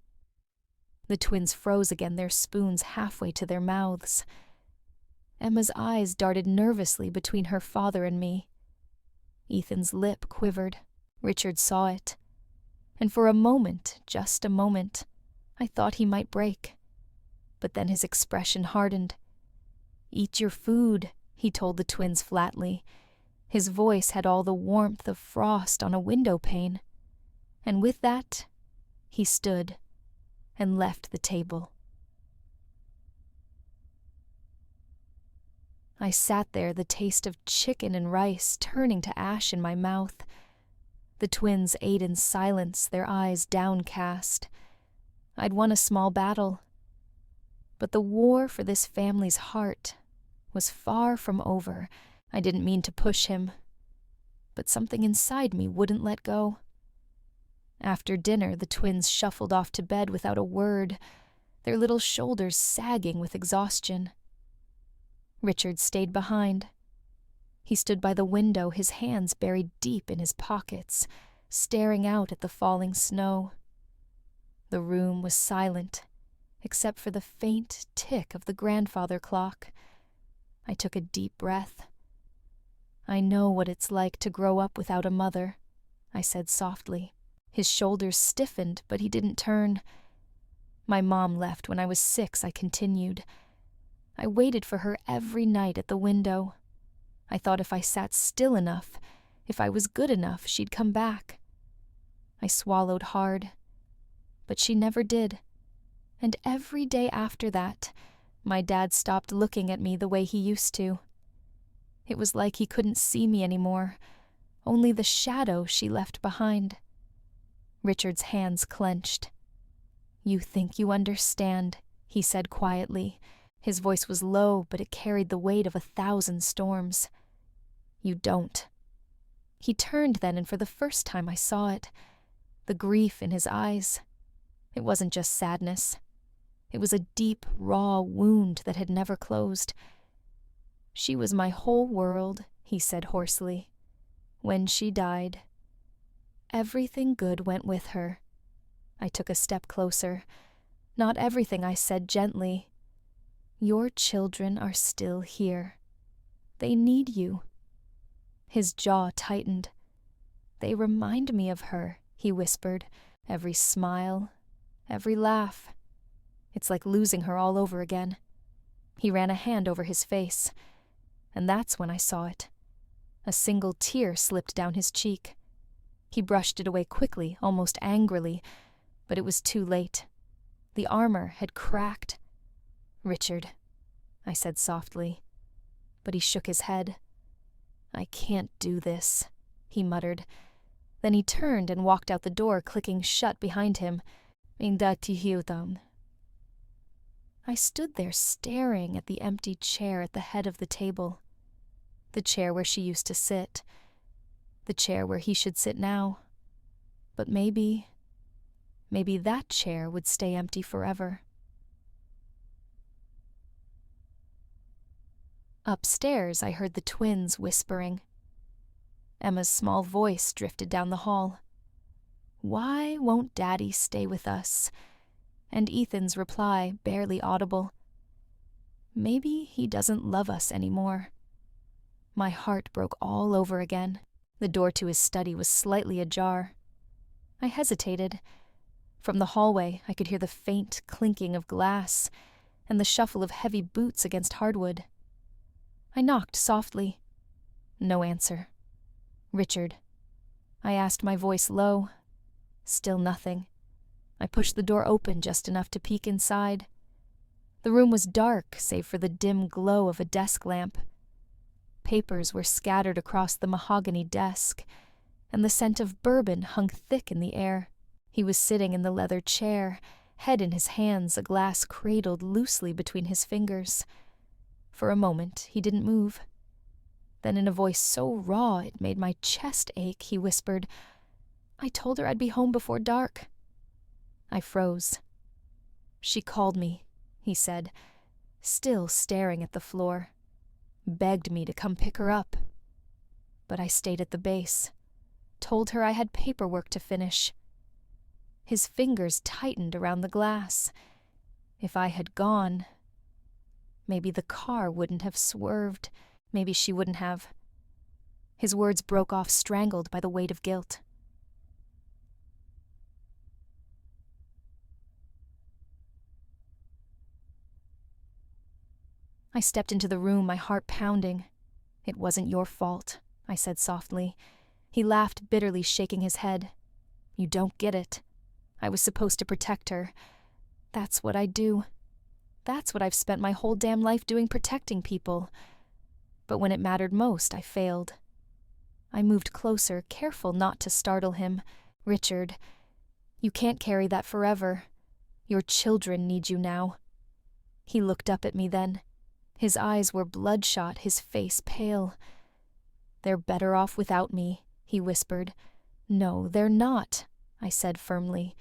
The twins froze again, their spoons halfway to their mouths. Emma's eyes darted nervously between her father and me. Ethan's lip quivered. Richard saw it. And for a moment, just a moment, I thought he might break. But then his expression hardened. "Eat your food," he told the twins flatly. His voice had all the warmth of frost on a window pane. And with that, he stood and left the table. I sat there, the taste of chicken and rice turning to ash in my mouth. The twins ate in silence, their eyes downcast. I'd won a small battle. But the war for this family's heart was far from over. I didn't mean to push him, but something inside me wouldn't let go. After dinner, the twins shuffled off to bed without a word, their little shoulders sagging with exhaustion. Richard stayed behind. He stood by the window, his hands buried deep in his pockets, staring out at the falling snow. The room was silent, except for the faint tick of the grandfather clock. I took a deep breath. I know what it's like to grow up without a mother, I said softly. His shoulders stiffened, but he didn't turn. My mom left when I was 6, I continued. I waited for her every night at the window. I thought if I sat still enough, if I was good enough, she'd come back. I swallowed hard, but she never did. And every day after that, my dad stopped looking at me the way he used to. It was like he couldn't see me anymore, only the shadow she left behind. Richard's hands clenched. You think you understand, he said quietly. His voice was low, but it carried the weight of 1,000 storms. You don't. He turned then, and for the first time I saw it. The grief in his eyes. It wasn't just sadness. It was a deep, raw wound that had never closed. She was my whole world, he said hoarsely. When she died, everything good went with her. I took a step closer. Not everything, I said gently. Your children are still here. They need you. His jaw tightened. They remind me of her, he whispered. Every smile, every laugh. It's like losing her all over again. He ran a hand over his face, and that's when I saw it. A single tear slipped down his cheek. He brushed it away quickly, almost angrily, but it was too late. The armor had cracked. Richard, I said softly, but he shook his head. I can't do this, he muttered. Then he turned and walked out the door, clicking shut behind him. I stood there staring at the empty chair at the head of the table. The chair where she used to sit. The chair where he should sit now. But maybe that chair would stay empty forever. Upstairs, I heard the twins whispering. Emma's small voice drifted down the hall. Why won't Daddy stay with us? And Ethan's reply, barely audible. Maybe he doesn't love us anymore. My heart broke all over again. The door to his study was slightly ajar. I hesitated. From the hallway, I could hear the faint clinking of glass and the shuffle of heavy boots against hardwood. I knocked softly. No answer. Richard. I asked, my voice low. Still nothing. I pushed the door open just enough to peek inside. The room was dark, save for the dim glow of a desk lamp. Papers were scattered across the mahogany desk, and the scent of bourbon hung thick in the air. He was sitting in the leather chair, head in his hands, a glass cradled loosely between his fingers. For a moment, he didn't move. Then in a voice so raw it made my chest ache, he whispered, I told her I'd be home before dark. I froze. She called me, he said, still staring at the floor. Begged me to come pick her up. But I stayed at the base. Told her I had paperwork to finish. His fingers tightened around the glass. If I had gone, maybe the car wouldn't have swerved. Maybe she wouldn't have. His words broke off, strangled by the weight of guilt. I stepped into the room, my heart pounding. It wasn't your fault, I said softly. He laughed bitterly, shaking his head. You don't get it. I was supposed to protect her. That's what I do. That's what I've spent my whole damn life doing, protecting people. But when it mattered most, I failed. I moved closer, careful not to startle him. Richard, you can't carry that forever. Your children need you now. He looked up at me then. His eyes were bloodshot, his face pale. They're better off without me, he whispered. No, they're not, I said firmly.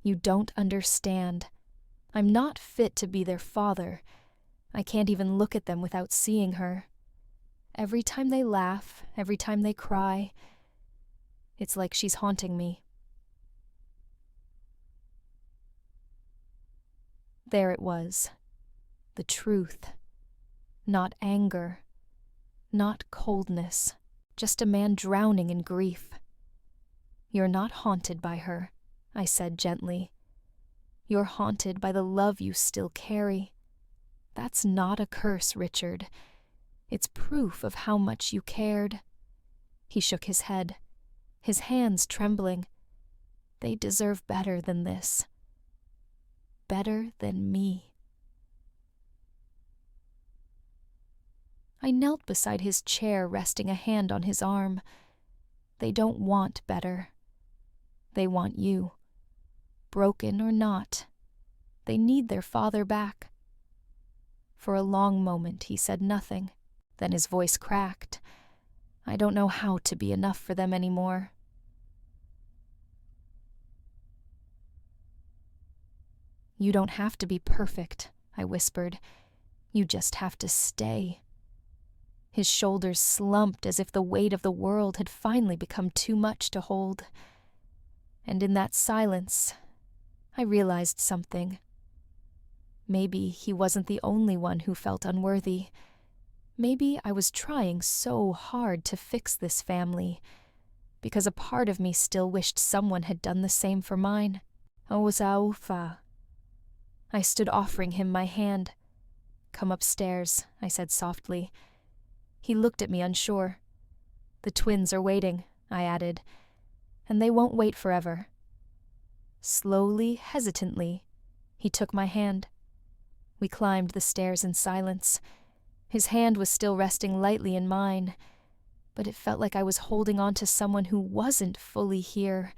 You don't understand. I'm not fit to be their father. I can't even look at them without seeing her. Every time they laugh, every time they cry, it's like she's haunting me. There it was. The truth. Not anger. Not coldness, just a man drowning in grief. "You're not haunted by her," I said gently. "You're haunted by the love you still carry. That's not a curse, Richard. It's proof of how much you cared." He shook his head, his hands trembling. "They deserve better than this. Better than me." I knelt beside his chair, resting a hand on his arm. "They don't want better. They want you. Broken or not, they need their father back." For a long moment he said nothing. Then his voice cracked. "I don't know how to be enough for them anymore." "You don't have to be perfect," I whispered. "You just have to stay." His shoulders slumped as if the weight of the world had finally become too much to hold. And in that silence, I realized something. Maybe he wasn't the only one who felt unworthy. Maybe I was trying so hard to fix this family, because a part of me still wished someone had done the same for mine. Owsaufa. I stood offering him my hand. "Come upstairs," I said softly. He looked at me unsure. "The twins are waiting," I added, "and they won't wait forever." Slowly, hesitantly, he took my hand. We climbed the stairs in silence. His hand was still resting lightly in mine, but it felt like I was holding on to someone who wasn't fully here,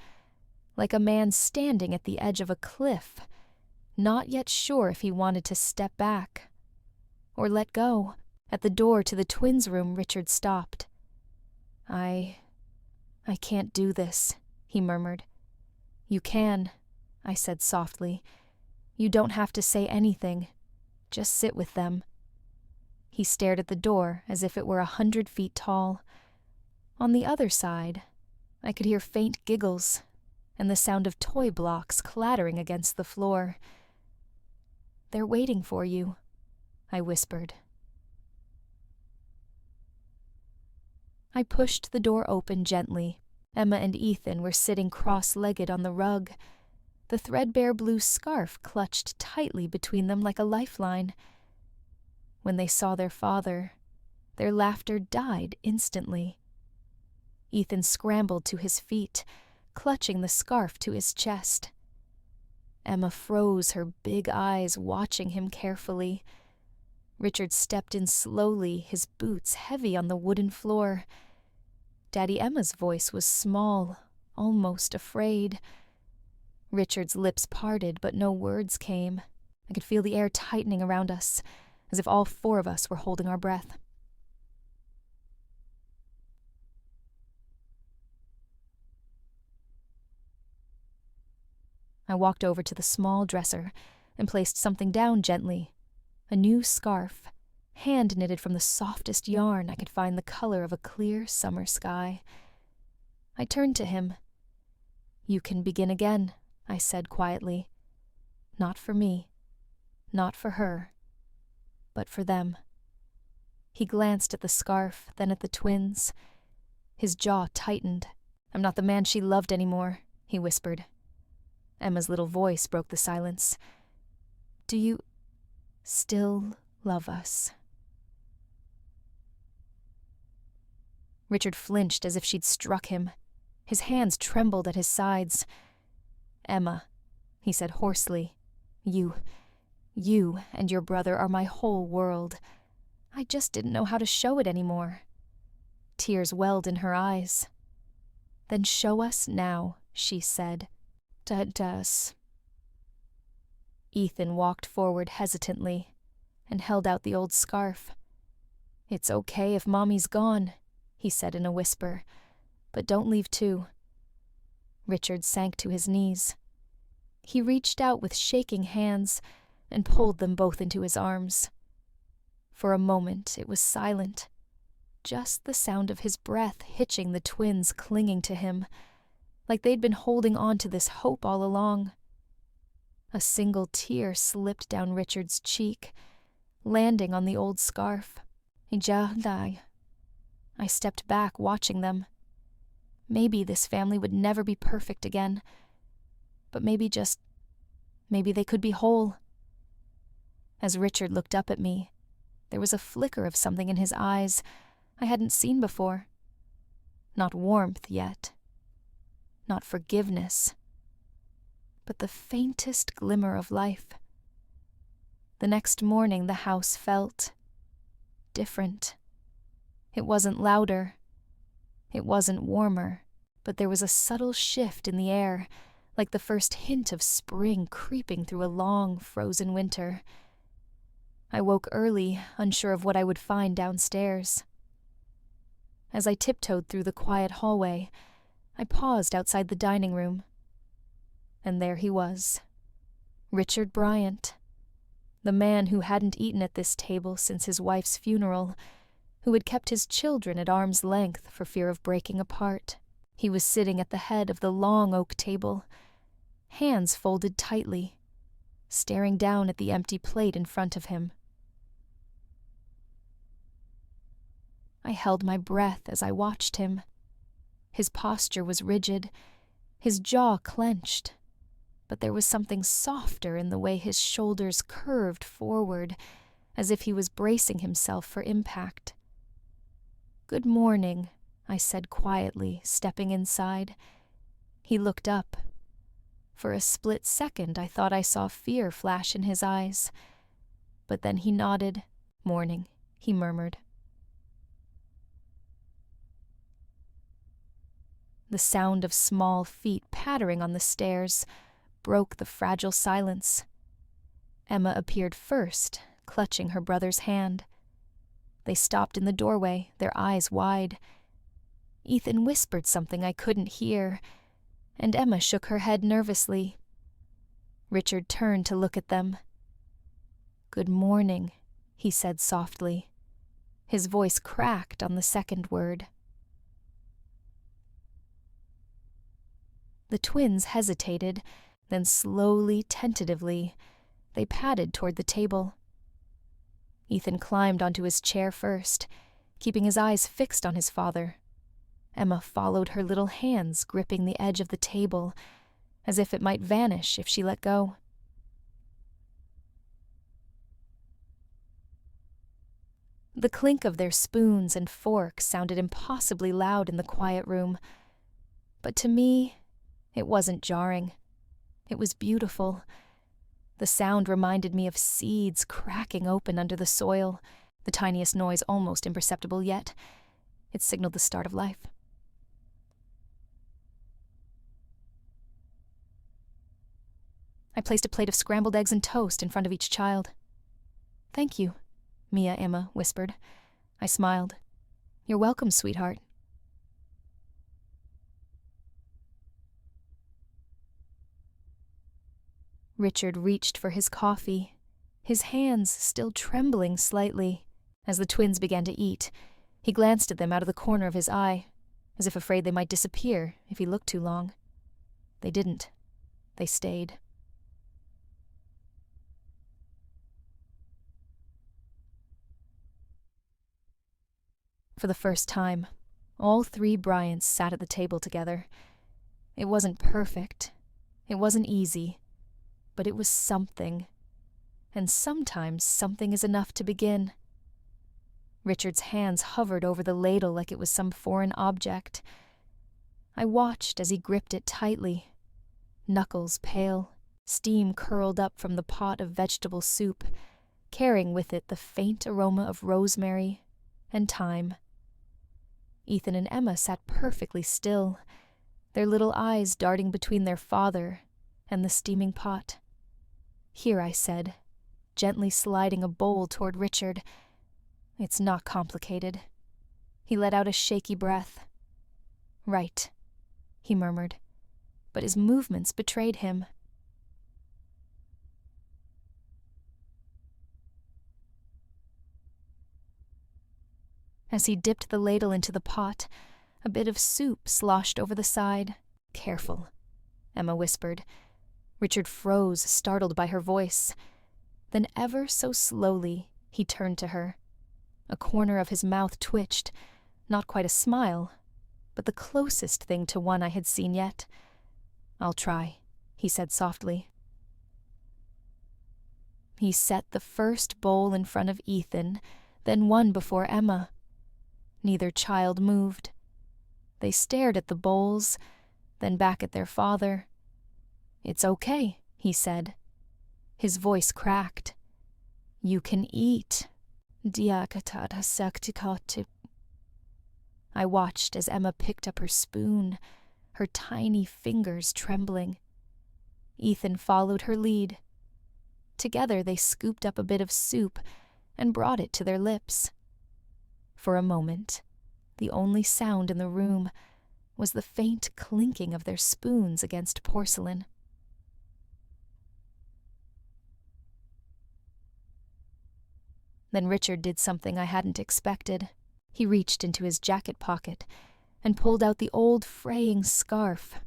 like a man standing at the edge of a cliff, not yet sure if he wanted to step back or let go. At the door to the twins' room, Richard stopped. I can't do this," he murmured. "You can," I said softly. "You don't have to say anything. Just sit with them." He stared at the door as if it were 100 feet tall. On the other side, I could hear faint giggles and the sound of toy blocks clattering against the floor. "They're waiting for you," I whispered. I pushed the door open gently. Emma and Ethan were sitting cross-legged on the rug. The threadbare blue scarf clutched tightly between them like a lifeline. When they saw their father, their laughter died instantly. Ethan scrambled to his feet, clutching the scarf to his chest. Emma froze, her big eyes watching him carefully. Richard stepped in slowly, his boots heavy on the wooden floor. Daddy Emma's voice was small, almost afraid. Richard's lips parted, but no words came. I could feel the air tightening around us, as if all 4 of us were holding our breath. I walked over to the small dresser and placed something down gently. A new scarf, hand-knitted from the softest yarn I could find the color of a clear summer sky. I turned to him. "You can begin again," I said quietly. "Not for me, not for her, but for them." He glanced at the scarf, then at the twins. His jaw tightened. "I'm not the man she loved anymore," he whispered. Emma's little voice broke the silence. "Do you still love us?" Richard flinched as if she'd struck him. His hands trembled at his sides. "Emma," he said hoarsely, You and your brother are my whole world. I just didn't know how to show it anymore." Tears welled in her eyes. "Then show us now," she said. "Does." Ethan walked forward hesitantly and held out the old scarf. "It's okay if Mommy's gone," he said in a whisper, "but don't leave too." Richard sank to his knees. He reached out with shaking hands and pulled them both into his arms. For a moment it was silent, just the sound of his breath hitching the twins clinging to him, like they'd been holding on to this hope all along. A single tear slipped down Richard's cheek, landing on the old scarf. "Ijaldai," I stepped back, watching them. Maybe this family would never be perfect again, but maybe they could be whole. As Richard looked up at me, there was a flicker of something in his eyes I hadn't seen before. Not warmth yet, not forgiveness, but the faintest glimmer of life. The next morning, the house felt different. It wasn't louder. It wasn't warmer, but there was a subtle shift in the air, like the first hint of spring creeping through a long, frozen winter. I woke early, unsure of what I would find downstairs. As I tiptoed through the quiet hallway, I paused outside the dining room. And there he was, Richard Bryant, the man who hadn't eaten at this table since his wife's funeral, who had kept his children at arm's length for fear of breaking apart. He was sitting at the head of the long oak table, hands folded tightly, staring down at the empty plate in front of him. I held my breath as I watched him. His posture was rigid, his jaw clenched, but there was something softer in the way his shoulders curved forward, as if he was bracing himself for impact. "Good morning," I said quietly, stepping inside. He looked up. For a split second, I thought I saw fear flash in his eyes. But then he nodded. "Morning," he murmured. The sound of small feet pattering on the stairs broke the fragile silence. Emma appeared first, clutching her brother's hand. They stopped in the doorway, their eyes wide. Ethan whispered something I couldn't hear, and Emma shook her head nervously. Richard turned to look at them. "Good morning," he said softly. His voice cracked on the second word. The twins hesitated, then slowly, tentatively, they padded toward the table. Ethan climbed onto his chair first, keeping his eyes fixed on his father. Emma followed, her little hands gripping the edge of the table, as if it might vanish if she let go. The clink of their spoons and forks sounded impossibly loud in the quiet room, but to me, it wasn't jarring. It was beautiful. The sound reminded me of seeds cracking open under the soil, the tiniest noise almost imperceptible yet. It signaled the start of life. I placed a plate of scrambled eggs and toast in front of each child. "Thank you," Emma whispered. I smiled. "You're welcome, sweetheart." Richard reached for his coffee, his hands still trembling slightly. As the twins began to eat, he glanced at them out of the corner of his eye, as if afraid they might disappear if he looked too long. They didn't. They stayed. For the first time, all three Bryants sat at the table together. It wasn't perfect. It wasn't easy. But it was something. And sometimes something is enough to begin. Richard's hands hovered over the ladle like it was some foreign object. I watched as he gripped it tightly. Knuckles pale, steam curled up from the pot of vegetable soup, carrying with it the faint aroma of rosemary and thyme. Ethan and Emma sat perfectly still, their little eyes darting between their father and the steaming pot. "Here," I said, gently sliding a bowl toward Richard. "It's not complicated." He let out a shaky breath. "Right," he murmured, but his movements betrayed him. As he dipped the ladle into the pot, a bit of soup sloshed over the side. "Careful," Emma whispered. Richard froze, startled by her voice. Then ever so slowly, he turned to her. A corner of his mouth twitched, Not quite a smile, but the closest thing to one I had seen yet. "I'll try," he said softly. He set the first bowl in front of Ethan, then one before Emma. Neither child moved. They stared at the bowls, then back at their father. "It's okay," he said. His voice cracked. "You can eat." I watched as Emma picked up her spoon, her tiny fingers trembling. Ethan followed her lead. Together they scooped up a bit of soup and brought it to their lips. For a moment, the only sound in the room was the faint clinking of their spoons against porcelain. Then Richard did something I hadn't expected. He reached into his jacket pocket and pulled out the old fraying scarf,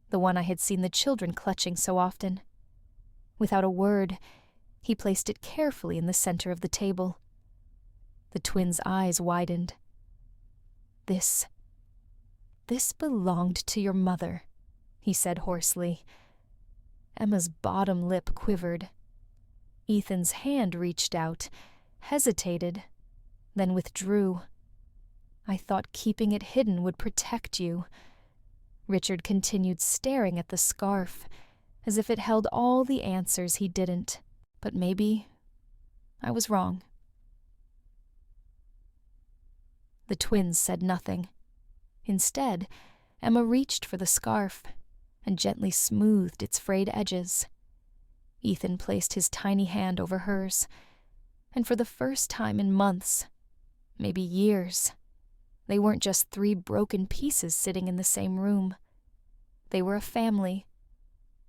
the one I had seen the children clutching so often. Without a word, he placed it carefully in the center of the table. The twins' eyes widened. This belonged to your mother," he said hoarsely. Emma's bottom lip quivered. Ethan's hand reached out, hesitated, then withdrew. "I thought keeping it hidden would protect you." Richard continued staring at the scarf, as if it held all the answers he didn't. But maybe I was wrong. The twins said nothing. Instead, Emma reached for the scarf and gently smoothed its frayed edges. Ethan placed his tiny hand over hers, and for the first time in months, maybe years, they weren't just three broken pieces sitting in the same room. They were a family,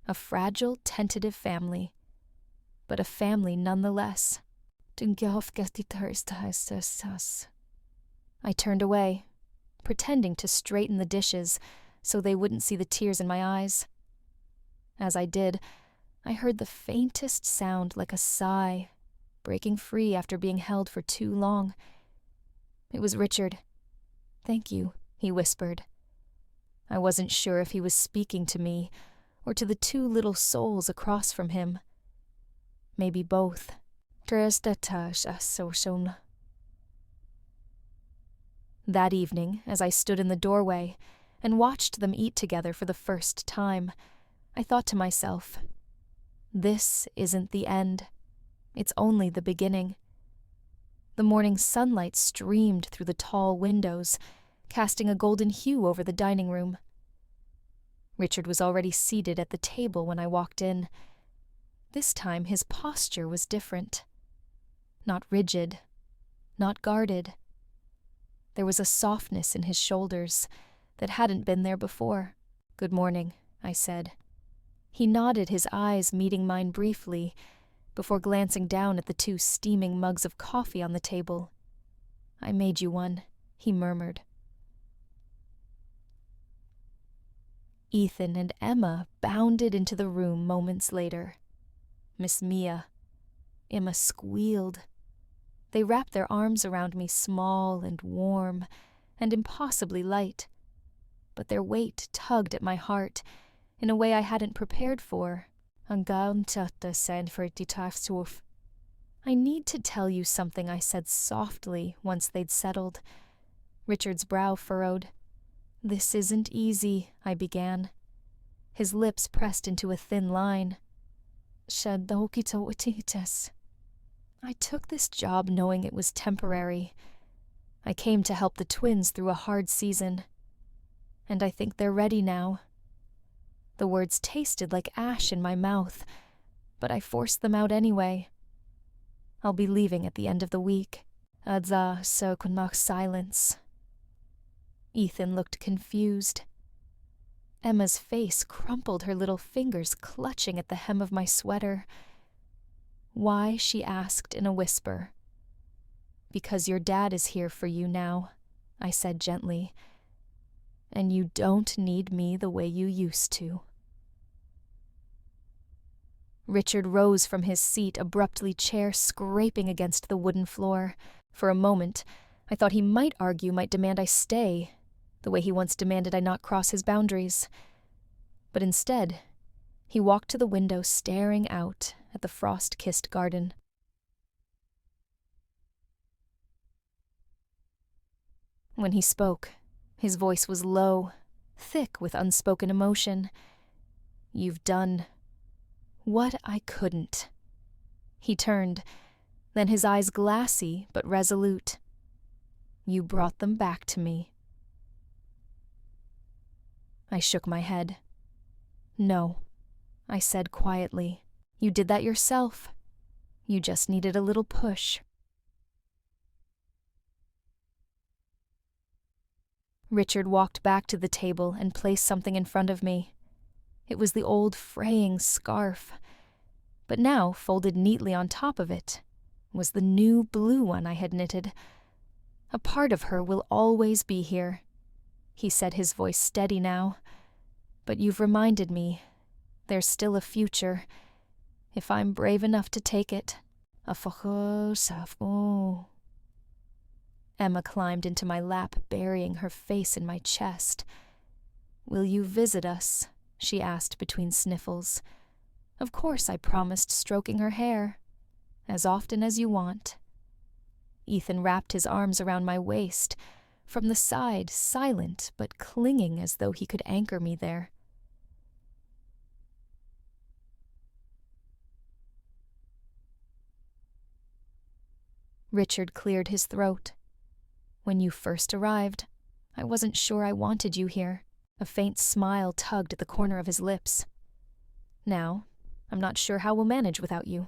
a fragile, tentative family, but a family nonetheless. I turned away, pretending to straighten the dishes so they wouldn't see the tears in my eyes. As I did, I heard the faintest sound like a sigh, breaking free after being held for too long. It was Richard. "Thank you," he whispered. I wasn't sure if he was speaking to me or to the two little souls across from him. Maybe both. That evening, as I stood in the doorway and watched them eat together for the first time, I thought to myself, this isn't the end. It's only the beginning. The morning sunlight streamed through the tall windows, casting a golden hue over the dining room. Richard was already seated at the table when I walked in. This time his posture was different. Not rigid, not guarded. There was a softness in his shoulders that hadn't been there before. "Good morning," I said. He nodded, his eyes meeting mine briefly, before glancing down at the two steaming mugs of coffee on the table. "I made you one," he murmured. Ethan and Emma bounded into the room moments later. "Miss Mia." Emma squealed. They wrapped their arms around me, small and warm and impossibly light, but their weight tugged at my heart in a way I hadn't prepared for. "I need to tell you something," I said softly once they'd settled. Richard's brow furrowed. "This isn't easy," I began. His lips pressed into a thin line. "I took this job knowing it was temporary. I came to help the twins through a hard season. And I think they're ready now." The words tasted like ash in my mouth, but I forced them out anyway. "I'll be leaving at the end of the week." Silence. Ethan looked confused. Emma's face crumpled, her little fingers clutching at the hem of my sweater. "Why?" she asked in a whisper. "Because your dad is here for you now," I said gently. "And you don't need me the way you used to." Richard rose from his seat, abruptly, chair scraping against the wooden floor. For a moment, I thought he might argue, might demand I stay, the way he once demanded I not cross his boundaries. But instead, he walked to the window staring out at the frost-kissed garden. When he spoke, his voice was low, thick with unspoken emotion. "You've done what I couldn't." He turned, then his eyes glassy but resolute. "You brought them back to me." I shook my head. "No," I said quietly. "You did that yourself. You just needed a little push." Richard walked back to the table and placed something in front of me. It was the old fraying scarf, but now, folded neatly on top of it, was the new blue one I had knitted. "A part of her will always be here," he said, his voice steady now. "But you've reminded me there's still a future, if I'm brave enough to take it." Emma climbed into my lap, burying her face in my chest. "Will you visit us?" she asked between sniffles. Of course I promised, stroking her hair. "As often as you want." Ethan wrapped his arms around my waist, from the side, silent but clinging as though he could anchor me there. Richard cleared his throat. "When you first arrived, I wasn't sure I wanted you here." A faint smile tugged at the corner of his lips. "Now, I'm not sure how we'll manage without you."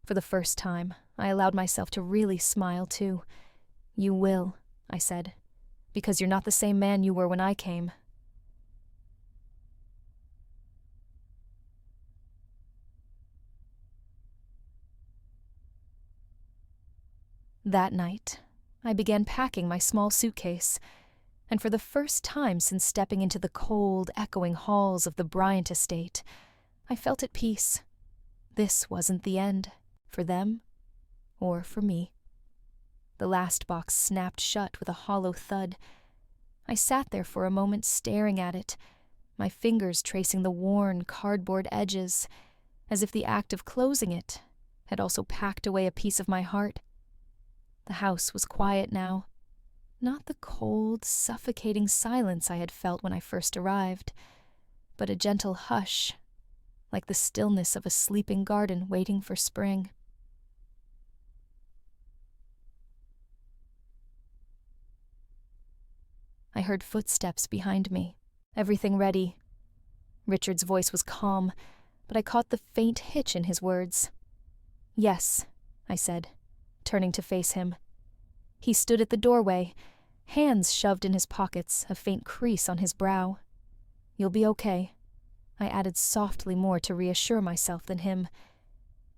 For the first time, I allowed myself to really smile too. "You will," I said, "because you're not the same man you were when I came." That night, I began packing my small suitcase, and for the first time since stepping into the cold, echoing halls of the Bryant estate, I felt at peace. This wasn't the end, for them or for me. The last box snapped shut with a hollow thud. I sat there for a moment staring at it, my fingers tracing the worn cardboard edges, as if the act of closing it had also packed away a piece of my heart. The house was quiet now. Not the cold, suffocating silence I had felt when I first arrived, but a gentle hush, like the stillness of a sleeping garden waiting for spring. I heard footsteps behind me, everything ready. Richard's voice was calm, but I caught the faint hitch in his words. "Yes," I said, turning to face him. He stood at the doorway, hands shoved in his pockets, a faint crease on his brow. "You'll be okay," I added softly, more to reassure myself than him.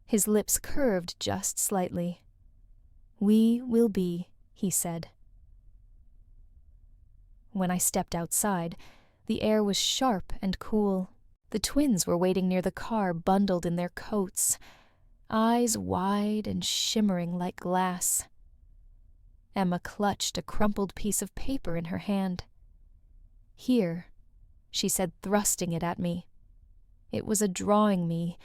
His lips curved just slightly. "We will be," he said. When I stepped outside, the air was sharp and cool. The twins were waiting near the car, bundled in their coats, eyes wide and shimmering like glass. Emma clutched a crumpled piece of paper in her hand. "Here," she said, thrusting it at me. It was a drawing me,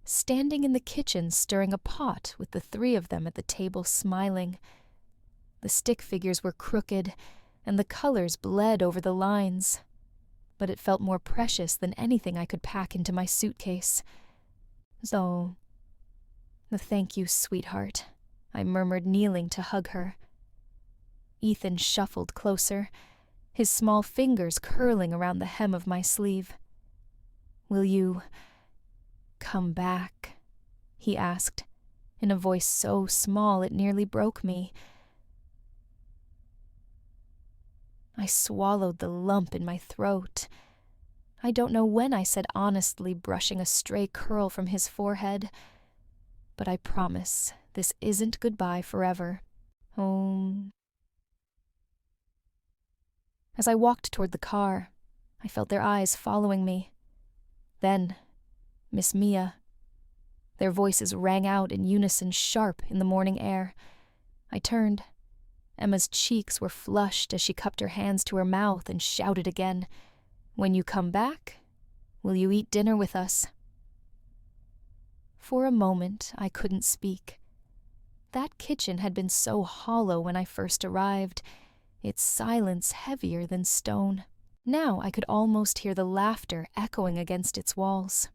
standing in the kitchen stirring a pot with the three of them at the table smiling. The stick figures were crooked, and the colors bled over the lines, but it felt more precious than anything I could pack into my suitcase. "So, thank you, sweetheart," I murmured, kneeling to hug her. Ethan shuffled closer, his small fingers curling around the hem of my sleeve. "Will you come back?" he asked, in a voice so small it nearly broke me. I swallowed the lump in my throat. I don't know when I said honestly, brushing a stray curl from his forehead, but I promise this isn't goodbye forever. Home. As I walked toward the car, I felt their eyes following me. Then, Miss Mia. Their voices rang out in unison, sharp in the morning air. I turned. Emma's cheeks were flushed as she cupped her hands to her mouth and shouted again, "When you come back, will you eat dinner with us?" For a moment, I couldn't speak. That kitchen had been so hollow when I first arrived, its silence heavier than stone. Now I could almost hear the laughter echoing against its walls.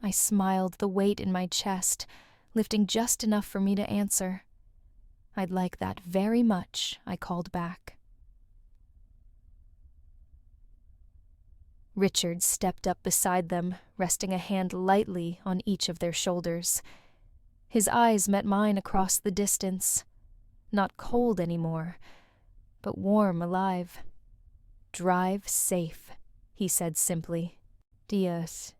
I smiled, the weight in my chest, lifting just enough for me to answer. "I'd like that very much," I called back. Richard stepped up beside them, resting a hand lightly on each of their shoulders. His eyes met mine across the distance, not cold anymore, but warm, alive. "Drive safe," he said simply. "Dios."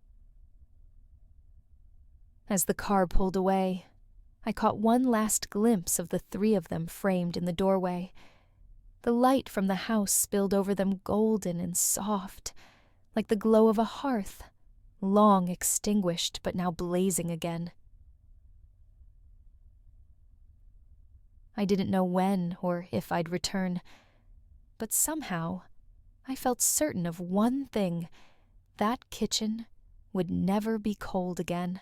As the car pulled away, I caught one last glimpse of the three of them framed in the doorway. The light from the house spilled over them golden and soft, like the glow of a hearth, long extinguished but now blazing again. I didn't know when or if I'd return, but somehow I felt certain of one thing: that kitchen would never be cold again.